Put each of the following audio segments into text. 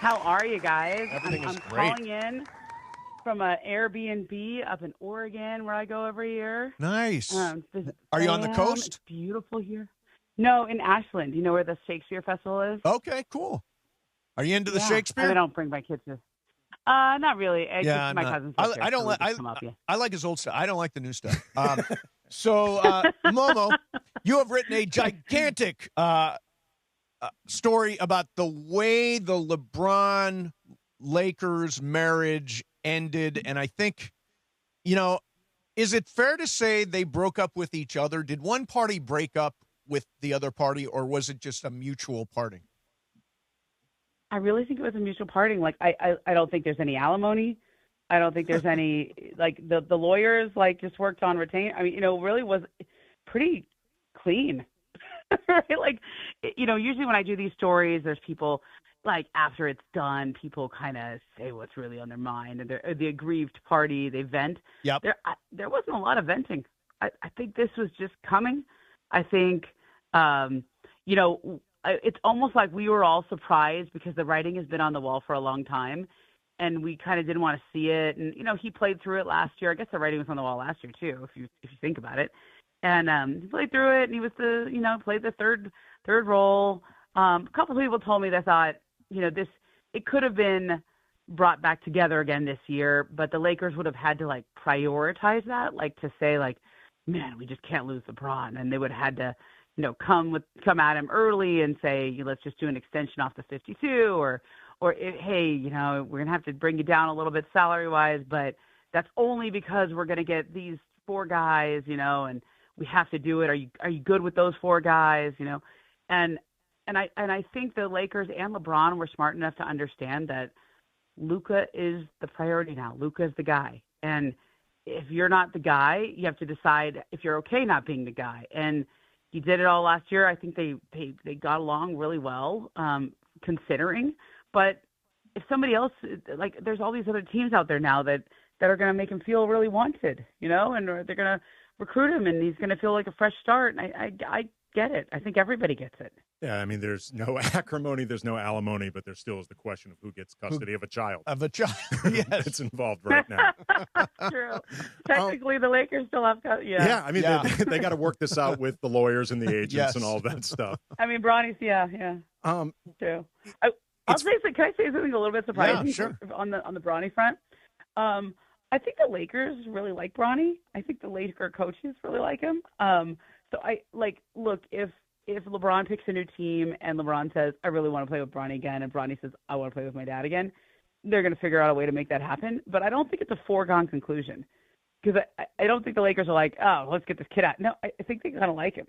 How are you guys? Everything is I'm great. calling in from an Airbnb up in Oregon where I go every year. Nice. Visit Are you on the fam. coast? It's beautiful here. No, in Ashland. You know where the Shakespeare Festival is? Okay, cool. Are you into the Yeah. Shakespeare? I don't bring my kids to. Not really. Yeah, My I'm not. cousin's I don't like. come up, yeah. I like his old stuff. I don't like the new stuff. Momo, you have written a gigantic story about the way the LeBron Lakers marriage ended, and I think, is it fair to say they broke up with each other? Did one party break up with the other party, or was it just a mutual parting? I really think it was a mutual parting. Like, I don't think there's any alimony. I don't think there's any, like, the lawyers, like, just worked on retain. I mean, really was pretty clean. Right? Like, usually when I do these stories, there's people, like, after it's done, people kind of say what's really on their mind. And the aggrieved party, they vent. Yep. There wasn't a lot of venting. I think this was just coming. I think, it's almost like we were all surprised because the writing has been on the wall for a long time, and we kind of didn't want to see it. And, he played through it last year. I guess the writing was on the wall last year, too, if you think about it. And he played through it, and he was played the third role. A couple of people told me they thought, it could have been brought back together again this year, but the Lakers would have had to, like, prioritize that, like, to say, like, man, we just can't lose LeBron. And they would have had to, come at him early and say, let's just do an extension off the 52, or hey, we're going to have to bring you down a little bit salary-wise, but that's only because we're going to get these 4 guys, and we have to do it. Are you good with those 4 guys, And I think the Lakers and LeBron were smart enough to understand that Luka is the priority now. Luka is the guy. And if you're not the guy, you have to decide if you're okay not being the guy. And he did it all last year. I think they got along really well, considering. But if somebody else, like, there's all these other teams out there now that are going to make him feel really wanted, and they're going to recruit him, and he's going to feel like a fresh start. And I get it. I think everybody gets it. Yeah, I mean, there's no acrimony, there's no alimony, but there still is the question of who gets custody of a child. Yes. It's involved right now. True. Technically, the Lakers still have Yeah, I mean, they got to work this out with the lawyers and the agents and all that stuff. I mean, Bronny's, yeah. True. Can I say something a little bit surprising? Yeah, sure. On the Bronny front? I think the Lakers really like Bronny. I think the Laker coaches really like him. So look, if LeBron picks a new team and LeBron says, I really want to play with Bronny again, and Bronny says, I want to play with my dad again, they're going to figure out a way to make that happen. But I don't think it's a foregone conclusion, because I don't think the Lakers are like, oh, let's get this kid out. No, I think they kind of like him.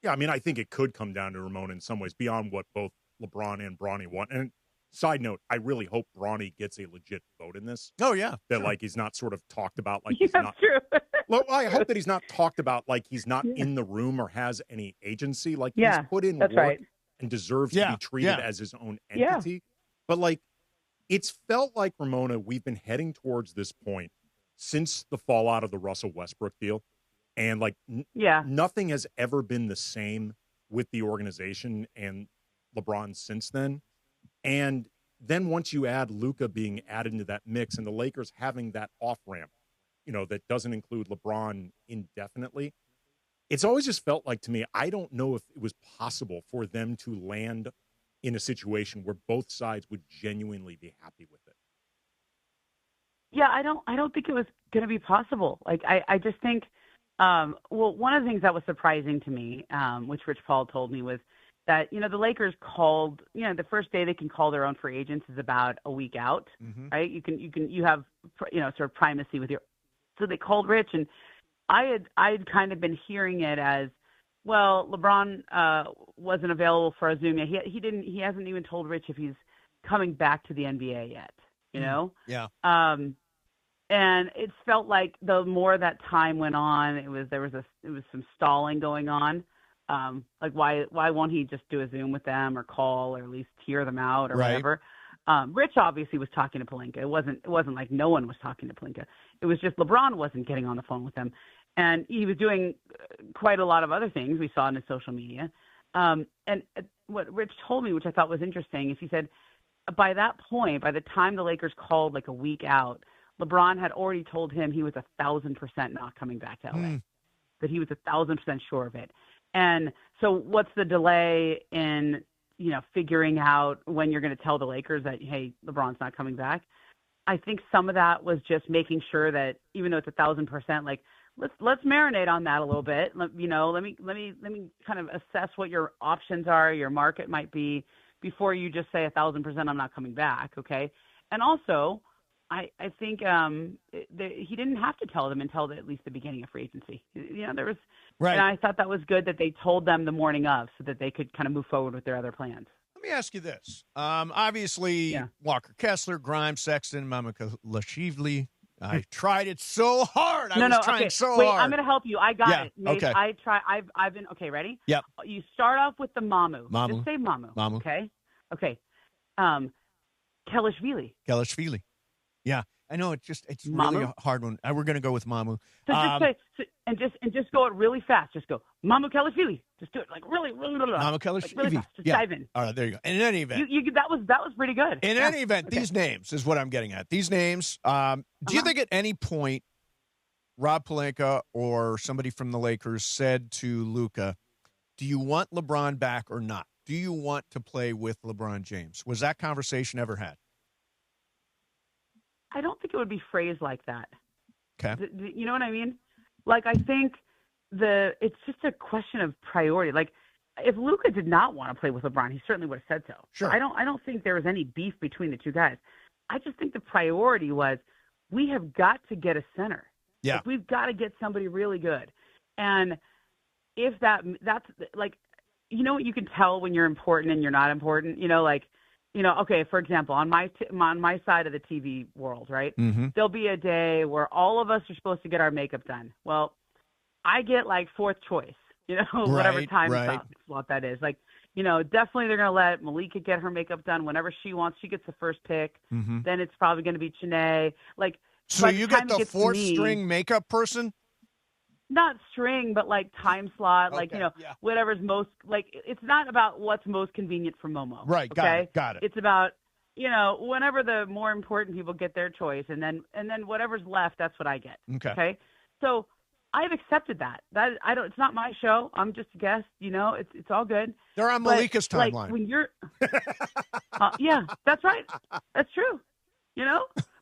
Yeah, I mean, I think it could come down to Ramona in some ways, beyond what both LeBron and Bronny want. And side note, I really hope Bronny gets a legit vote in this. Oh, yeah. That, like, he's not sort of talked about like he's not. True. Well, I hope that he's not talked about like he's not in the room or has any agency. Like, he's put in work and deserves to be treated as his own entity. Yeah. But, like, it's felt like, Ramona, we've been heading towards this point since the fallout of the Russell Westbrook deal. And, like, nothing has ever been the same with the organization and LeBron since then. And then once you add Luka being added into that mix and the Lakers having that off-ramp, that doesn't include LeBron indefinitely, it's always just felt like to me, I don't know if it was possible for them to land in a situation where both sides would genuinely be happy with it. Yeah, I don't think it was going to be possible. Like, I just think, one of the things that was surprising to me, which Rich Paul told me, was that, the Lakers called, the first day they can call their own free agents is about a week out, right? You have, sort of primacy with so they called Rich, and I'd kind of been hearing it as, well, LeBron wasn't available for a Zoom yet. He hasn't even told Rich if he's coming back to the NBA yet, Yeah. And it felt like the more that time went on, it was some stalling going on. Like, why won't he just do a Zoom with them or call or at least hear them out or whatever? Rich obviously was talking to Pelinka. It wasn't like no one was talking to Pelinka. It was just LeBron wasn't getting on the phone with them, and he was doing quite a lot of other things we saw in his social media. And what Rich told me, which I thought was interesting, is he said, by that point, by the time the Lakers called like a week out, LeBron had already told him he was 1,000% not coming back to LA, that he was 1,000% sure of it. And so what's the delay in, figuring out when you're going to tell the Lakers that, hey, LeBron's not coming back? I think some of that was just making sure that even though it's 1,000%, like, let's marinate on that a little bit. Let me kind of assess what your options are, your market might be, before you just say 1,000% I'm not coming back. Okay. And also, I think he didn't have to tell them until at least the beginning of free agency. There was, right. And I thought that was good that they told them the morning of so that they could kind of move forward with their other plans. Let me ask you this. Obviously, Walker Kessler, Grimes, Sexton, Mamukashvili. I tried it so hard. I was trying so Wait, hard. I'm going to help you. I got it. Nate, okay. I've been, okay, ready? Yep. You start off with the Mamu. Mamu. Just say Mamu. Mamu. Okay? Okay. Kelishvili. Yeah. I know it's really a hard one. We're going to go with Mamu. So just say, just go it really fast. Just go Mamu Kelishvili. Just do it like really, Mamu Kelishvili. Like really fast. Just dive in. All right, there you go. And in any event, that was pretty good. In any event, these names is what I'm getting at. These names. Do you think at any point Rob Pelinka or somebody from the Lakers said to Luka, "Do you want LeBron back or not? Do you want to play with LeBron James?" Was that conversation ever had? I don't think it would be phrased like that. Okay. You know what I mean? Like, I think it's just a question of priority. Like, if Luka did not want to play with LeBron, he certainly would have said so. Sure. I don't think there was any beef between the two guys. I just think the priority was we have got to get a center. Yeah. Like, we've got to get somebody really good. And if that's like, what you can tell when you're important and you're not important, okay, for example, on my side of the TV world, right? Mm-hmm. There'll be a day where all of us are supposed to get our makeup done. Well, I get like fourth choice, whatever time slot that is. Like, definitely they're going to let Malika get her makeup done whenever she wants. She gets the first pick. Mm-hmm. Then it's probably going to be Chanae. Like, so you get the fourth string makeup person? Not string, but like time slot, okay, whatever's most, like, it's not about what's most convenient for Momo. Right. Okay? Got it. It's about, whenever the more important people get their choice, and then whatever's left, that's what I get. Okay. So I've accepted that. It's not my show. I'm just a guest. It's all good. They're on Malika's timeline. Like, when you're, yeah, that's right. That's true.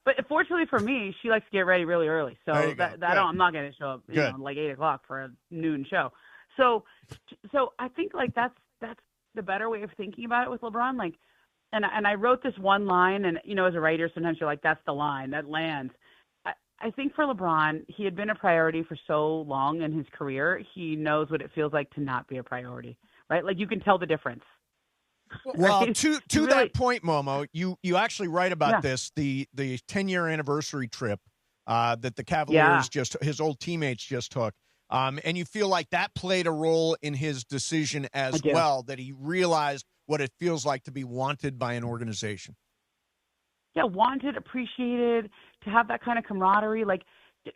But fortunately for me, she likes to get ready really early, so I'm not going to show up like 8:00 for a noon show. So I think like that's the better way of thinking about it with LeBron. Like, and I wrote this one line, and as a writer, sometimes you're like, that's the line that lands. I think for LeBron, he had been a priority for so long in his career. He knows what it feels like to not be a priority, right? Like, you can tell the difference. Well, right? to that point, Momo, you actually write about this, the 10-year anniversary trip that the Cavaliers his old teammates just took. And you feel like that played a role in his decision as well, that he realized what it feels like to be wanted by an organization. Yeah, wanted, appreciated, to have that kind of camaraderie. Like,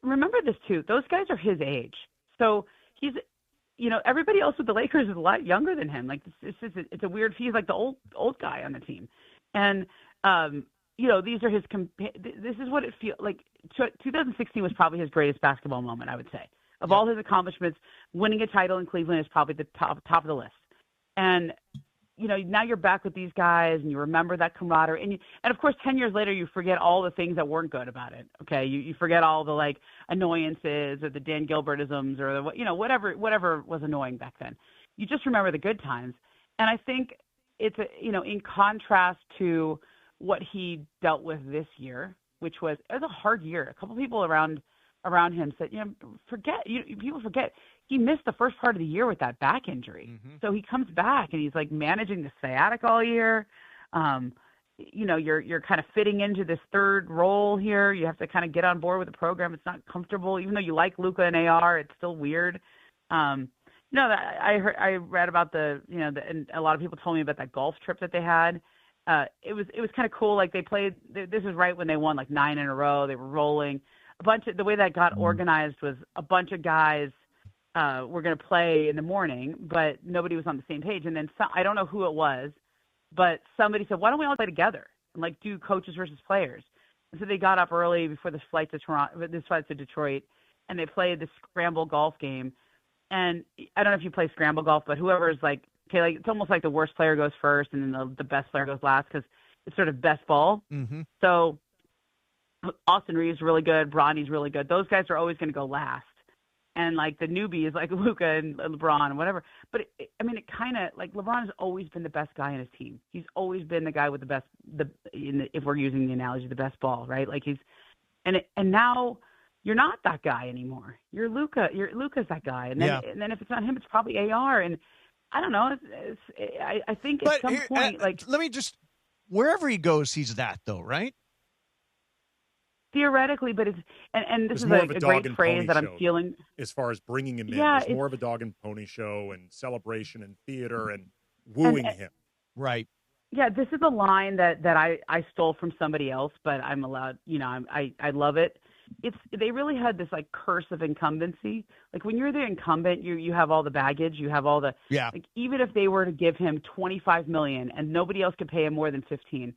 remember this too, those guys are his age. So he's everybody else with the Lakers is a lot younger than him. Like, it's a weird, he's like the old guy on the team. And, these are this is what it feels like. 2016 was probably his greatest basketball moment, I would say. Of all his accomplishments, winning a title in Cleveland is probably the top of the list. And, now you're back with these guys and you remember that camaraderie. And of course, 10 years later, you forget all the things that weren't good about it. Okay. You forget all the like annoyances or the Dan Gilbertisms or the, whatever was annoying back then. You just remember the good times. And I think it's, in contrast to what he dealt with this year, which was a hard year. A couple people around him said, people forget he missed the first part of the year with that back injury. Mm-hmm. So he comes back and he's like managing the sciatic all year. You're kind of fitting into this third role here. You have to kind of get on board with the program. It's not comfortable, even though you like Luka and AR. It's still weird. I read about and a lot of people told me about that golf trip that they had. It was kind of cool. Like, they played. This was right when they won like 9 in a row. They were rolling. The way that got organized was a bunch of guys were going to play in the morning, but nobody was on the same page. And then I don't know who it was, but somebody said, why don't we all play together? and like do coaches versus players. And so they got up early before this flight to Detroit, and they played the scramble golf game. And I don't know if you play scramble golf, but whoever's like, okay, like it's almost like the worst player goes first and then the best player goes last because it's sort of best ball. Mm-hmm. So Austin Reeves really good. Bronny's really good. Those guys are always going to go last. And like the newbies like Luka and LeBron and whatever. But it kind of like LeBron has always been the best guy in his team. He's always been the guy with the best, if we're using the analogy, the best ball, right? Like and now you're not that guy anymore. You're Luka. Luka's that guy. And then if it's not him, it's probably AR. And I don't know. I think at some point, let me just, wherever he goes, he's that though, right? Theoretically, but it's this is a great phrase that I'm feeling. As far as bringing him in, it's more of a dog and pony show and celebration and theater and wooing him. Right. Yeah, this is a line that I stole from somebody else, but I'm allowed. I love it. They really had this like curse of incumbency. Like when you're the incumbent, you have all the baggage, you have all the like even if they were to give him $25 million and nobody else could pay him more than 15,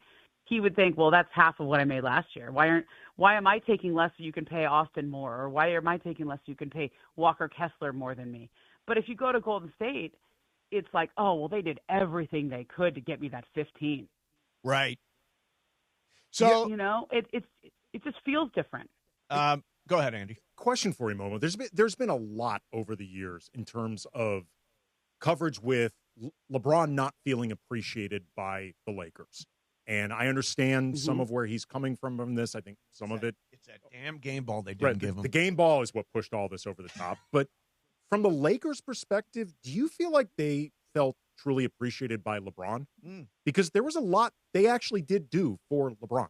he would think, well, that's half of what I made last year. Why am I taking less so you can pay Austin more, or why am I taking less so you can pay Walker Kessler more than me? But if you go to Golden State, it's like, oh well, they did everything they could to get me that 15. Right. So it just feels different. Go ahead, Andy. Question for you, Momo. There's been a lot over the years in terms of coverage with LeBron not feeling appreciated by the Lakers. And I understand some of where he's coming from this. I think some of it. It's that damn game ball they didn't give him. The game ball is what pushed all this over the top. But from the Lakers' perspective, do you feel like they felt truly appreciated by LeBron? Because there was a lot they actually did do for LeBron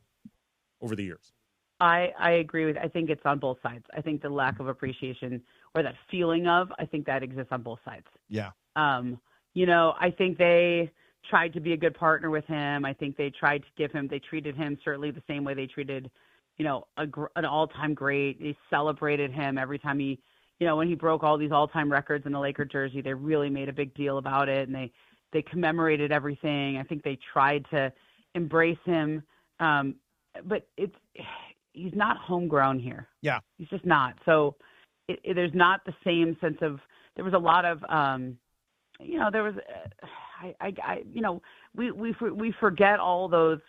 over the years. I agree with. I think it's on both sides. I think the lack of appreciation or that feeling of, I think that exists on both sides. Yeah. I think they tried to be a good partner with him. I think they tried to they treated him certainly the same way they treated, an all-time great. They celebrated him every time he, when he broke all these all-time records in the Laker jersey, they really made a big deal about it. And they commemorated everything. I think they tried to embrace him. But he's not homegrown here. Yeah. He's just not. So there's not the same sense of, there was a lot of, there was, we forget all those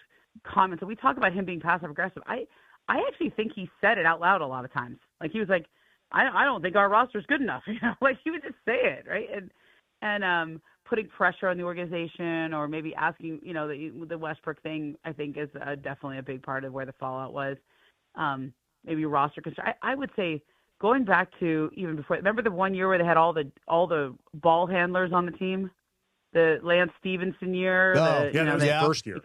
comments. And we talk about him being passive aggressive. I actually think he said it out loud a lot of times. Like he was like, I don't think our roster's good enough. Like he would just say it, right? And putting pressure on the organization, or maybe asking, the Westbrook thing, I think is definitely a big part of where the fallout was. Maybe roster construction. I would say going back to even before. Remember the one year where they had all the ball handlers on the team, the Lance Stevenson year. First year.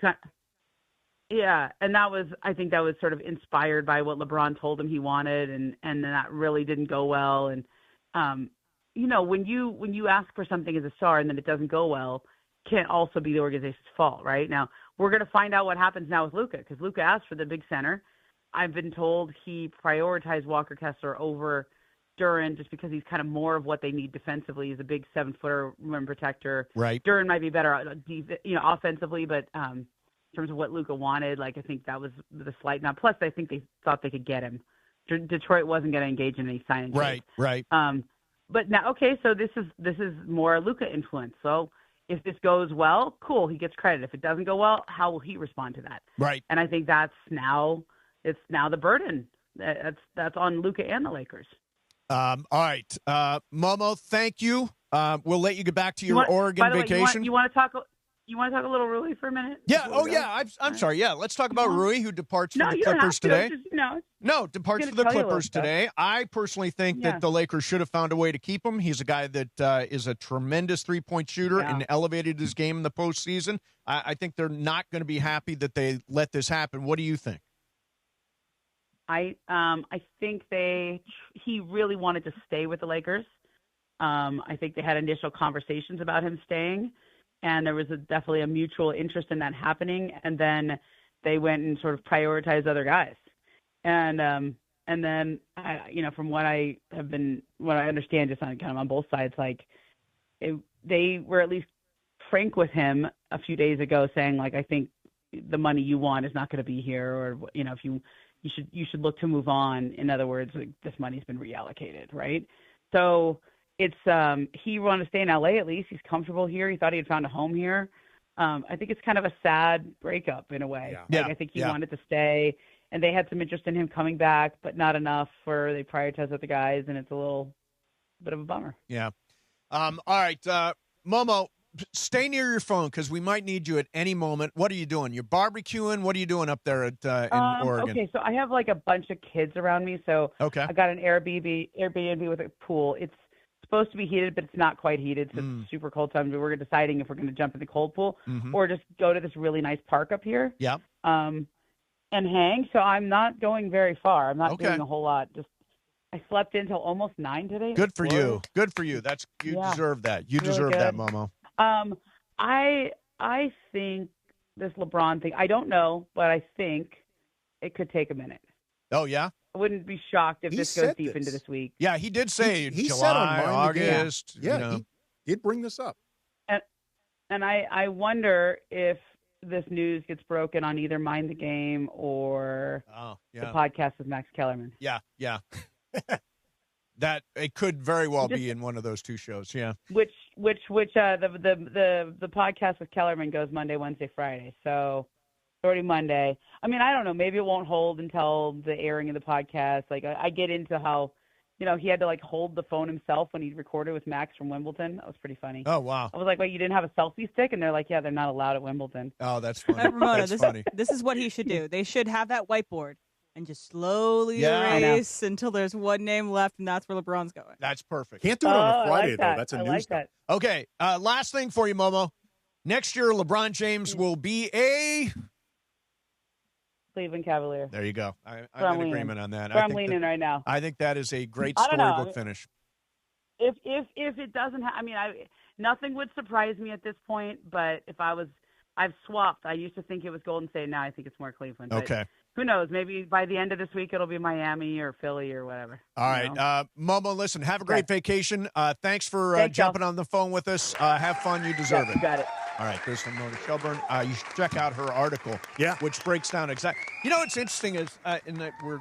Yeah, and I think that was sort of inspired by what LeBron told him he wanted, and that really didn't go well. And when you ask for something as a star and then it doesn't go well, can't also be the organization's fault, right? Now we're going to find out what happens now with Luka, because Luka asked for the big center. I've been told he prioritized Walker Kessler over Duren just because he's kind of more of what they need defensively. He's a big 7-footer rim protector. Right. Duren might be better, offensively, but in terms of what Luka wanted, like I think that was the slight. Now, plus I think they thought they could get him. Detroit wasn't going to engage in any signing. Right. But now, okay, so this is more Luka influence. So if this goes well, cool, he gets credit. If it doesn't go well, how will he respond to that? Right. And I think it's now the burden that's on Luka and the Lakers. All right, Momo, thank you. We'll let you get back to your Oregon vacation. You want to talk a little Rui for a minute? Yeah. Oh, yeah. I'm sorry. Yeah. Let's talk about Rui, who departs for the Clippers today. Departs for the Clippers today. I personally think that the Lakers should have found a way to keep him. He's a guy that is a tremendous three-point shooter and elevated his game in the postseason. I think they're not going to be happy that they let this happen. What do you think? I think he really wanted to stay with the Lakers. I think they had initial conversations about him staying, and there was definitely a mutual interest in that happening. And then they went and sort of prioritized other guys. And then from what I understand, just on kind of on both sides, they were at least frank with him a few days ago, saying like, I think the money you want is not going to be here, or if you should look to move on. In other words, like, this money's been reallocated, right? So it's he wanted to stay in LA at least. He's comfortable here. He thought he had found a home here. I think it's kind of a sad breakup in a way. Yeah. Like, I think he wanted to stay, and they had some interest in him coming back, but not enough for they prioritize other guys, and it's a little bit of a bummer. Yeah. All right, Momo, stay near your phone because we might need you at any moment. What are you doing? You're barbecuing? What are you doing up there in Oregon? Okay, so I have like a bunch of kids around me, so okay. I got an Airbnb with a pool. It's supposed to be heated, but it's not quite heated, so it's super cold. So we're deciding if we're going to jump in the cold pool or just go to this really nice park up here. Yeah. And hang. So I'm not going very far. I'm not doing a whole lot. I slept until almost 9 today. Good for you. Good for you. You deserve that. You deserve that, Momo. I think this LeBron thing, I don't know, but I think it could take a minute. Oh, yeah? I wouldn't be shocked if this goes deep into this week. Yeah, he did say he July, said on August. Yeah, he did bring this up. And I wonder if this news gets broken on either Mind the Game or the podcast with Max Kellerman. Yeah. That it could very well be in one of those two shows. Yeah. Which the podcast with Kellerman goes Monday, Wednesday, Friday. So it's already Monday. I mean, I don't know. Maybe it won't hold until the airing of the podcast. Like I get into how, he had to like hold the phone himself when he recorded with Max from Wimbledon. That was pretty funny. Oh, wow. I was like, wait, you didn't have a selfie stick? And they're like, yeah, they're not allowed at Wimbledon. Oh, that's funny. Ramona, that's funny. This is what he should do. They should have that whiteboard and just slowly erase until there's one name left, and that's where LeBron's going. That's perfect. Can't do it on a Friday, though. That's a news stuff. Okay, last thing for you, Momo. Next year, LeBron James will be a Cleveland Cavalier. There you go. I'm in agreement on that. I'm leaning right now. I think that is a great storybook finish. If it doesn't, nothing would surprise me at this point. But if I've swapped. I used to think it was Golden State. Now I think it's more Cleveland. Okay. But who knows? Maybe by the end of this week it'll be Miami or Philly or whatever. All right, Momo. Listen, have a great vacation. Thanks for jumping on the phone with us. Have fun. You deserve it. You got it. All right, there's Ramona Shelburne. You should check out her article, which breaks down exactly. What's interesting is, in that we're